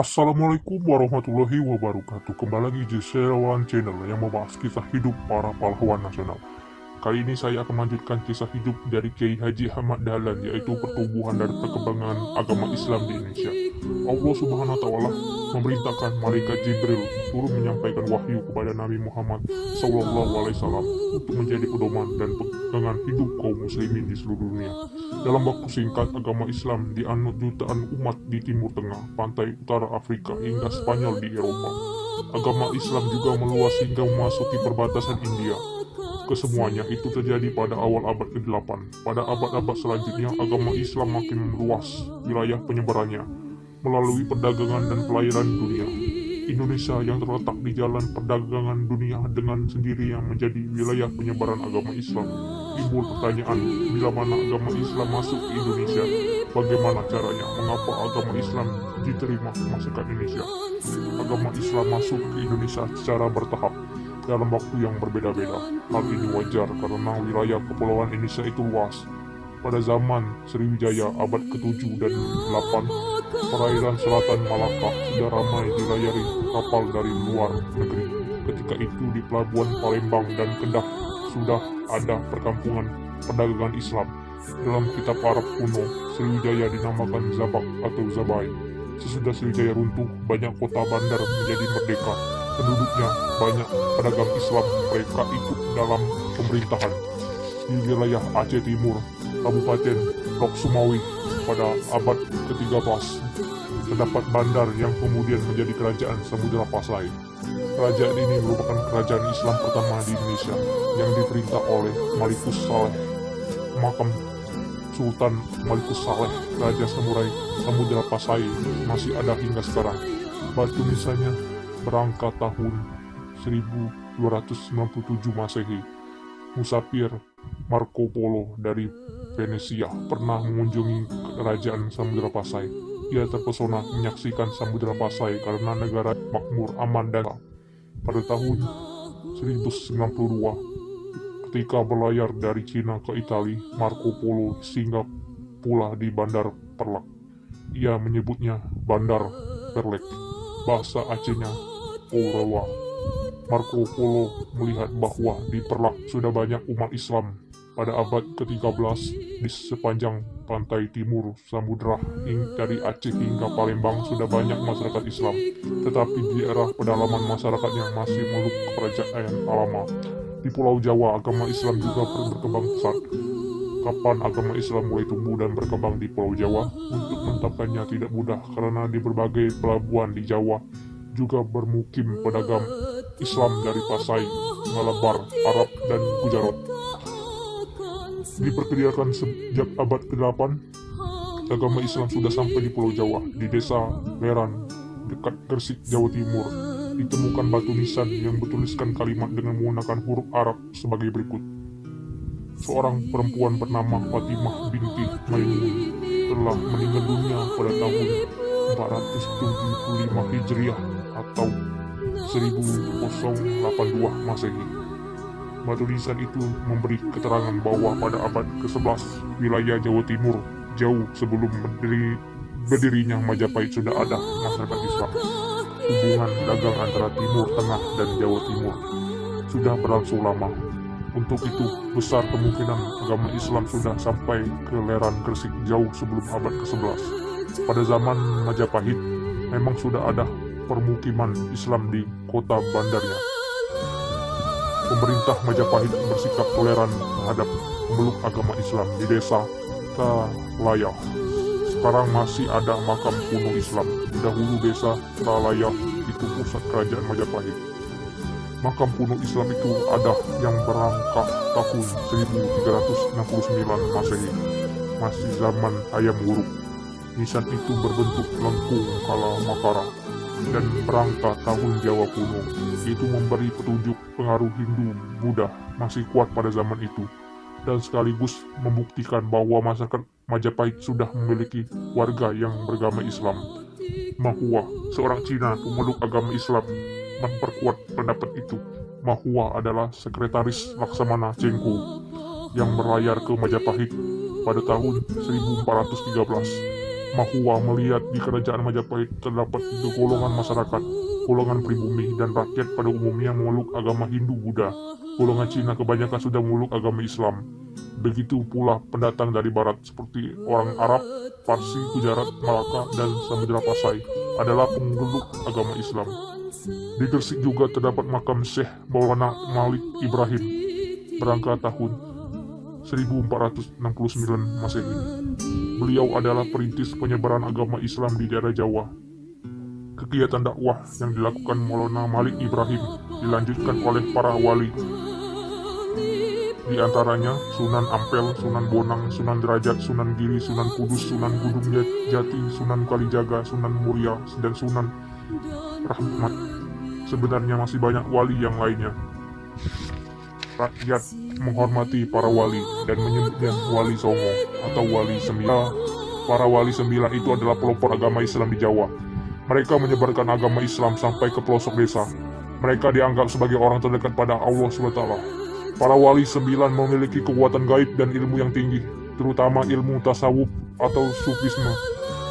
Assalamualaikum warahmatullahi wabarakatuh. Kembali lagi di Serawan Channel yang membahas kisah hidup para pahlawan nasional. Kali ini saya akan melanjutkan kisah hidup dari Kiai Haji Ahmad Dahlan, yaitu pertumbuhan dan perkembangan agama Islam di Indonesia. Allah Subhanahu wa Ta'ala memerintahkan malaikat Jibril turun menyampaikan wahyu kepada Nabi Muhammad SAW untuk menjadi pedoman dan pegangan hidup kaum muslimin di seluruh dunia. Dalam waktu singkat, agama Islam dianut jutaan umat di Timur Tengah, pantai utara Afrika, hingga Spanyol di Eropa. Agama Islam juga meluas hingga memasuki perbatasan India. Kesemuanya itu terjadi pada awal abad ke-8. Pada abad-abad selanjutnya, agama Islam makin meluas wilayah penyebarannya melalui perdagangan dan pelayaran dunia. Indonesia yang terletak di jalan perdagangan dunia dengan sendirinya menjadi wilayah penyebaran agama Islam. Timbul pertanyaan, bila mana agama Islam masuk ke Indonesia, bagaimana caranya? Mengapa agama Islam diterima masyarakat Indonesia? Agama Islam masuk ke Indonesia secara bertahap dalam waktu yang berbeda-beda. Hal ini wajar karena wilayah kepulauan Indonesia itu luas. Pada zaman Sriwijaya abad ke-7 dan 8, perairan selatan Malaka sudah ramai dilayari kapal dari luar negeri. Ketika itu di pelabuhan Palembang dan Kedah sudah ada perkampungan perdagangan Islam. Dalam kitab Arab kuno, Sriwijaya dinamakan Zabak atau Zabai. Sesudah Sriwijaya runtuh, banyak kota bandar menjadi merdeka. Penduduknya banyak pedagang Islam, mereka ikut dalam pemerintahan. Di wilayah Aceh Timur, Kabupaten Lok Sumawi pada abad ke-13, terdapat bandar yang kemudian menjadi kerajaan Samudra Pasai. Kerajaan ini merupakan kerajaan Islam pertama di Indonesia yang diperintah oleh Malikus Saleh. Makam Sultan Malikus Saleh, Raja Samurai Samudra Pasai, masih ada hingga sekarang. Batu nisannya berangkat tahun 1297 Masehi. Musafir Marco Polo dari Venesia pernah mengunjungi kerajaan Samudra Pasai. Ia terpesona menyaksikan Samudra Pasai karena negara makmur, aman dan pada tahun 1092 ketika berlayar dari Cina ke Italia, Marco Polo singgah pula di Bandar Perlak. Ia menyebutnya Bandar Perlek, bahasa Acehnya Pourawa. Marco Polo melihat bahwa di Perlak sudah banyak umat Islam. Pada abad ke-13, di sepanjang pantai timur Samudra dari Aceh hingga Palembang sudah banyak masyarakat Islam. Tetapi di daerah pedalaman masyarakatnya masih meluk kerajaan lama. Di Pulau Jawa, agama Islam juga berkembang pesat. Kapan agama Islam mulai tumbuh dan berkembang di Pulau Jawa? Untuk menetapkannya tidak mudah karena di berbagai pelabuhan di Jawa juga bermukim pedagang Islam dari Pasai, Malabar, Arab, dan Gujarat. Diperkirakan sejak abad ke-8, agama Islam sudah sampai di Pulau Jawa. Di desa Leran, dekat Gresik, Jawa Timur, ditemukan batu nisan yang bertuliskan kalimat dengan menggunakan huruf Arab sebagai berikut. Seorang perempuan bernama Fatimah binti Maimun telah meninggal dunia pada tahun 475 Hijriah atau 1082 Masehi. Batu nisan itu memberi keterangan bahwa pada abad ke-11 wilayah Jawa Timur, jauh sebelum berdirinya Majapahit, sudah ada masyarakat Islam. Hubungan dagang antara Timur Tengah dan Jawa Timur sudah berlangsung lama. Untuk itu, besar kemungkinan agama Islam sudah sampai ke Leran Gresik jauh sebelum abad ke-11. Pada zaman Majapahit, memang sudah ada permukiman Islam di kota bandarnya. Pemerintah Majapahit bersikap toleran terhadap pemeluk agama Islam di desa Tralaya. Sekarang masih ada makam kuno Islam. Dahulu desa Tralaya itu pusat kerajaan Majapahit. Makam kuno Islam itu ada yang berangkat tahun 1369 Masehi, masih zaman ayam wuruk. Nisan itu berbentuk lengkung kala Makara dan berangkat tahun Jawa kuno. Itu memberi petunjuk pengaruh Hindu Buddha masih kuat pada zaman itu, dan sekaligus membuktikan bahwa masyarakat Majapahit sudah memiliki warga yang beragama Islam. Mahua, seorang Cina pemeluk agama Islam, memperkuat pendapat itu. Mahua adalah sekretaris Laksamana Chengho yang berlayar ke Majapahit pada tahun 1413. Mahua melihat di kerajaan Majapahit terdapat 3 golongan masyarakat, golongan pribumi dan rakyat pada umumnya memeluk agama Hindu-Buddha. Golongan Cina kebanyakan sudah memeluk agama Islam. Begitu pula pendatang dari barat seperti orang Arab, Parsi, Gujarat, Malaka, dan Samudra Pasai adalah pemeluk agama Islam. Di Gresik juga terdapat makam Syekh Maulana Malik Ibrahim berangkat tahun 1469 Masehi. Beliau adalah perintis penyebaran agama Islam di daerah Jawa. Kegiatan dakwah yang dilakukan Maulana Malik Ibrahim dilanjutkan oleh para wali, di antaranya Sunan Ampel, Sunan Bonang, Sunan Derajat, Sunan Giri, Sunan Kudus, Sunan Gunung Jati, Sunan Kalijaga, Sunan Muria, dan Sunan Rahmat. Sebenarnya masih banyak wali yang lainnya. Rakyat menghormati para wali dan menyebutnya Wali Songo atau Wali Sembilan. Para wali sembilan itu adalah pelopor agama Islam di Jawa. Mereka menyebarkan agama Islam sampai ke pelosok desa. Mereka dianggap sebagai orang terdekat pada Allah SWT. Para wali sembilan memiliki kekuatan gaib dan ilmu yang tinggi, terutama ilmu tasawuf atau sufisme.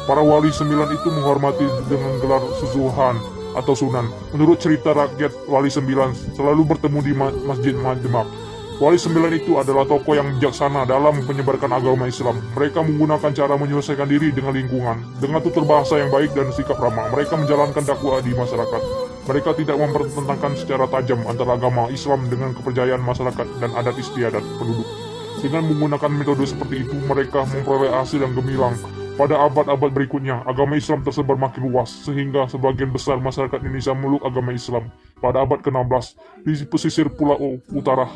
Para wali sembilan itu menghormati dengan gelar Suzuhan atau Sunan. Menurut cerita rakyat, Wali Sembilan selalu bertemu di Masjid Demak. Wali Sembilan itu adalah tokoh yang bijaksana dalam menyebarkan agama Islam. Mereka menggunakan cara menyelesaikan diri dengan lingkungan, dengan tutur bahasa yang baik dan sikap ramah. Mereka menjalankan dakwah di masyarakat. Mereka tidak mempertentangkan secara tajam antara agama Islam dengan kepercayaan masyarakat dan adat istiadat penduduk. Dengan menggunakan metode seperti itu, mereka memperoleh hasil yang gemilang. Pada abad-abad berikutnya, agama Islam tersebar makin luas, sehingga sebagian besar masyarakat Indonesia memeluk agama Islam. Pada abad ke-16, di pesisir pulau utara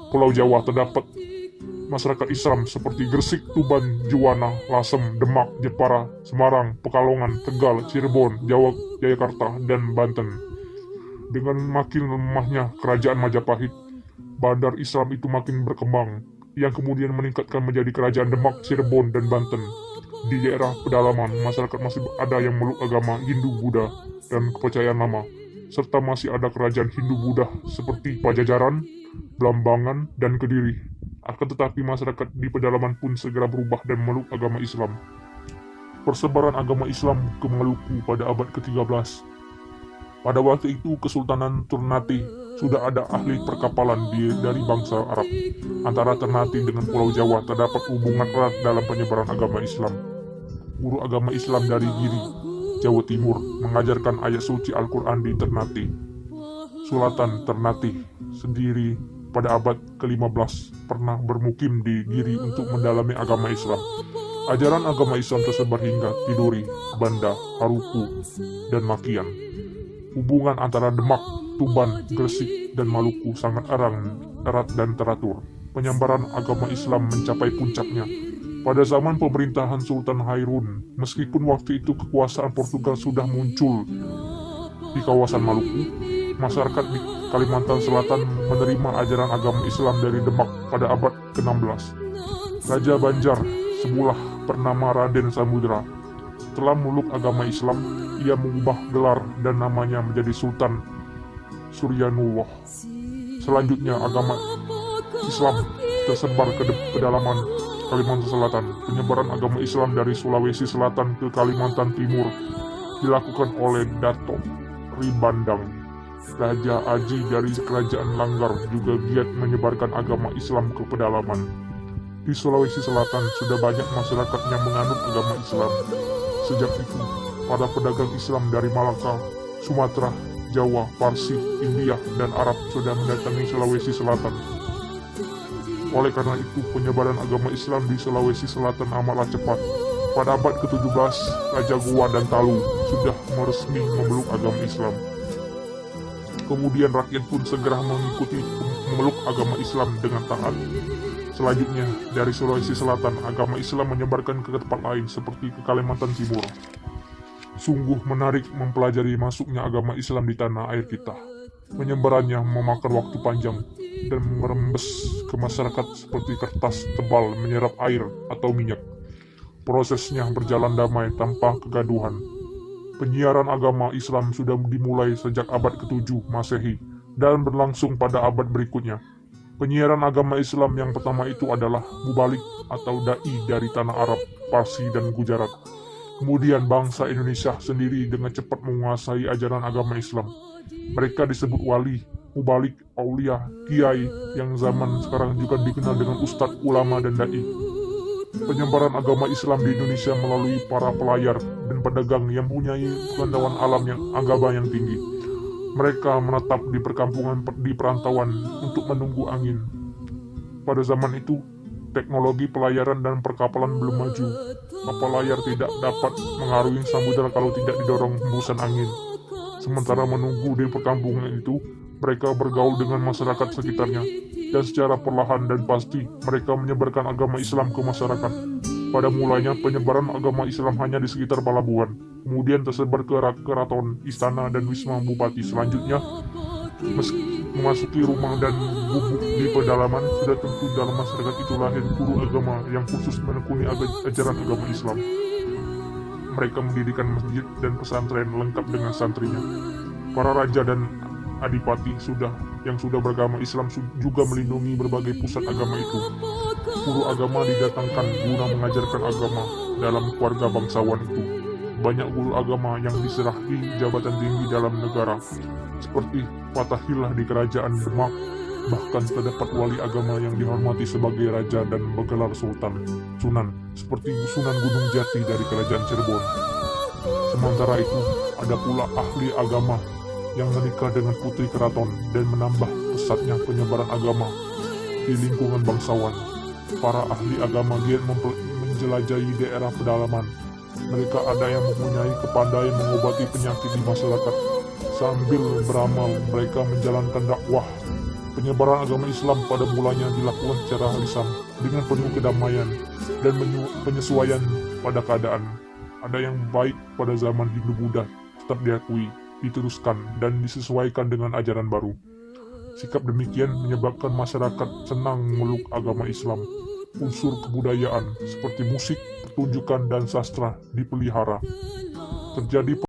Pulau Jawa terdapat masyarakat Islam seperti Gresik, Tuban, Juwana, Lasem, Demak, Jepara, Semarang, Pekalongan, Tegal, Cirebon, Jawa, Jayakarta, dan Banten. Dengan makin lemahnya kerajaan Majapahit, bandar Islam itu makin berkembang, yang kemudian meningkatkan menjadi kerajaan Demak, Cirebon, dan Banten. Di daerah pedalaman, masyarakat masih ada yang memeluk agama Hindu-Buddha dan kepercayaan lama, serta masih ada kerajaan Hindu-Buddha seperti Pajajaran, Blambangan, dan Kediri. Akan tetapi masyarakat di pedalaman pun segera berubah dan memeluk agama Islam. Persebaran agama Islam ke Maluku pada abad ke-13. Pada waktu itu, Kesultanan Ternate sudah ada ahli perkapalan dari bangsa Arab. Antara Ternate dengan Pulau Jawa terdapat hubungan erat dalam penyebaran agama Islam. Guru agama Islam dari Giri, Jawa Timur, mengajarkan ayat suci Al-Quran di Ternate. Sultan Ternate sendiri pada abad ke-15 pernah bermukim di Giri untuk mendalami agama Islam. Ajaran agama Islam tersebar hingga Tidore, Banda, Haruku, dan Makian. Hubungan antara Demak, Tuban, Gresik, dan Maluku sangat erat dan teratur. Penyebaran agama Islam mencapai puncaknya pada zaman pemerintahan Sultan Hairun. Meskipun waktu itu kekuasaan Portugal sudah muncul di kawasan Maluku, masyarakat di Kalimantan Selatan menerima ajaran agama Islam dari Demak pada abad ke-16. Raja Banjar, sebuah bernama Raden Samudra, setelah memeluk agama Islam, ia mengubah gelar dan namanya menjadi Sultan Suryanullah. Selanjutnya, agama Islam tersebar ke pedalaman Kalimantan Selatan. Penyebaran agama Islam dari Sulawesi Selatan ke Kalimantan Timur dilakukan oleh Dato Ribandang. Raja Aji dari Kerajaan Langgar juga giat menyebarkan agama Islam ke pedalaman. Di Sulawesi Selatan sudah banyak masyarakat yang menganut agama Islam. Sejak itu, para pedagang Islam dari Malaka, Sumatera, Jawa, Parsi, India, dan Arab sudah mendatangi Sulawesi Selatan. Oleh karena itu, penyebaran agama Islam di Sulawesi Selatan amatlah cepat. Pada abad ke-17, Raja Goa dan Talu sudah resmi memeluk agama Islam. Kemudian rakyat pun segera mengikuti memeluk agama Islam dengan taat. Selanjutnya, dari Sulawesi Selatan, agama Islam menyebarkan ke tempat lain seperti ke Kalimantan Timur. Sungguh menarik mempelajari masuknya agama Islam di tanah air kita. Penyebarannya memakan waktu panjang dan merembes ke masyarakat seperti kertas tebal menyerap air atau minyak. Prosesnya berjalan damai tanpa kegaduhan. Penyiaran agama Islam sudah dimulai sejak abad ke-7 Masehi dan berlangsung pada abad berikutnya. Penyiaran agama Islam yang pertama itu adalah mubalik atau da'i dari tanah Arab, Parsi, dan Gujarat. Kemudian bangsa Indonesia sendiri dengan cepat menguasai ajaran agama Islam. Mereka disebut wali, mubalik, aulia, kiai, yang zaman sekarang juga dikenal dengan ustadz, ulama, dan dai. Penyebaran agama Islam di Indonesia melalui para pelayar dan pedagang yang mempunyai pengetahuan alam yang agama yang tinggi. Mereka menetap di perkampungan di perantauan untuk menunggu angin. Pada zaman itu, teknologi pelayaran dan perkapalan belum maju. Kapal layar tidak dapat mengarungi samudera kalau tidak didorong hembusan angin. Sementara menunggu di perkampungan itu, mereka bergaul dengan masyarakat sekitarnya, dan secara perlahan dan pasti mereka menyebarkan agama Islam ke masyarakat. Pada mulanya penyebaran agama Islam hanya di sekitar pelabuhan, kemudian tersebar ke keraton, istana, dan wisma bupati. Selanjutnya memasuki rumah dan gubuk di pedalaman. Sudah tentu dalam masyarakat itu lahir guru agama yang khusus menekuni ajaran agama Islam. Mereka mendirikan masjid dan pesantren lengkap dengan santrinya. Para raja dan adipati yang sudah beragama Islam juga melindungi berbagai pusat agama itu. Guru agama didatangkan guna mengajarkan agama dalam keluarga bangsawan itu. Banyak guru agama yang diserahi jabatan tinggi dalam negara, seperti Fatahillah di kerajaan Demak. Bahkan terdapat wali agama yang dihormati sebagai raja dan bergelar sunan, seperti Sunan Gunung Jati dari kerajaan Cirebon. Sementara itu, ada pula ahli agama yang menikah dengan putri keraton dan menambah pesatnya penyebaran agama di lingkungan bangsawan. Para ahli agama giat menjelajahi daerah pedalaman. Mereka ada yang mempunyai kepandaian mengobati penyakit di masyarakat. Sambil beramal, mereka menjalankan dakwah. Penyebaran agama Islam pada mulanya dilakukan secara lisan dengan penuh kedamaian dan penyesuaian pada keadaan. Ada yang baik pada zaman Hindu-Buddha tetap diakui, diteruskan, dan disesuaikan dengan ajaran baru. Sikap demikian menyebabkan masyarakat senang memeluk agama Islam. Unsur kebudayaan seperti musik, pertunjukan, dan sastra dipelihara. Terjadi